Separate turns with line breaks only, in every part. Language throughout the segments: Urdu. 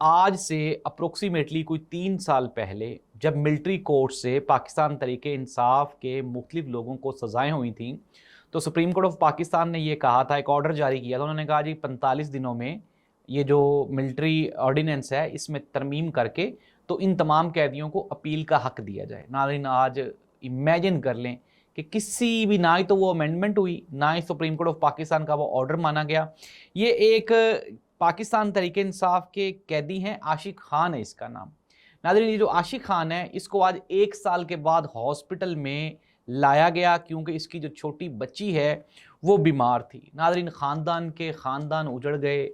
آج سے اپروکسیمیٹلی کوئی 3 سال پہلے جب ملٹری کورٹ سے پاکستان تحریک انصاف کے مختلف لوگوں کو سزائیں ہوئی تھیں تو سپریم کورٹ آف پاکستان نے یہ کہا تھا، ایک آرڈر جاری کیا تھا. انہوں نے کہا جی 45 دنوں میں یہ جو ملٹری آرڈیننس ہے اس میں ترمیم کر کے تو ان تمام قیدیوں کو اپیل کا حق دیا جائے. ناظرین آج امیجن کر لیں کہ کسی بھی نہ ہی تو وہ امینڈمنٹ ہوئی، نہ ہی سپریم کورٹ آف پاکستان کا وہ آرڈر مانا گیا. یہ ایک پاکستان تحریک انصاف کے قیدی ہیں، عاشق خان ہے اس کا نام. ناظرین یہ جو عاشق خان ہے اس کو آج 1 سال کے بعد ہاسپٹل میں لایا گیا کیونکہ اس کی جو چھوٹی بچی ہے وہ بیمار تھی. ناظرین خاندان اجڑ گئے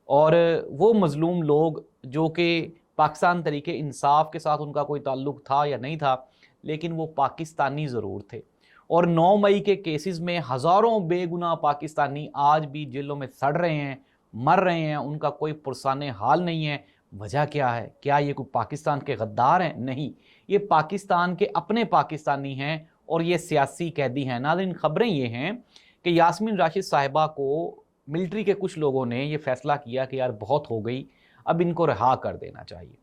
اور وہ مظلوم لوگ جو کہ پاکستان تحریک انصاف کے ساتھ ان کا کوئی تعلق تھا یا نہیں تھا لیکن وہ پاکستانی ضرور تھے. اور 9 مئی کے کیسز میں ہزاروں بے گناہ پاکستانی آج بھی جیلوں میں سڑ رہے ہیں، مر رہے ہیں، ان کا کوئی پرسان حال نہیں ہے. وجہ کیا ہے؟ کیا یہ کوئی پاکستان کے غدار ہیں؟ نہیں، یہ پاکستان کے اپنے پاکستانی ہیں اور یہ سیاسی قیدی ہیں. ناظرین خبریں یہ ہیں کہ یاسمین راشد صاحبہ کو ملٹری کے کچھ لوگوں نے یہ فیصلہ کیا کہ یار بہت ہو گئی، اب ان کو رہا کر دینا چاہیے.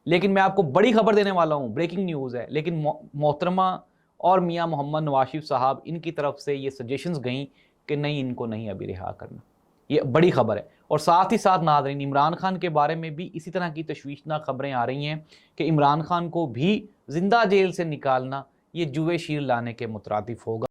لیکن میں آپ کو بڑی خبر دینے والا ہوں، بریکنگ نیوز ہے، لیکن محترمہ اور میاں محمد نواز شریف صاحب ان کی طرف سے یہ سجیشنز گئیں کہ نہیں، ان کو نہیں ابھی رہا کرنا. یہ بڑی خبر ہے. اور ساتھ ہی ساتھ ناظرین عمران خان کے بارے میں بھی اسی طرح کی تشویشناک خبریں آ رہی ہیں کہ عمران خان کو بھی زندہ جیل سے نکالنا یہ جوئے شیر لانے کے مترادف ہوگا.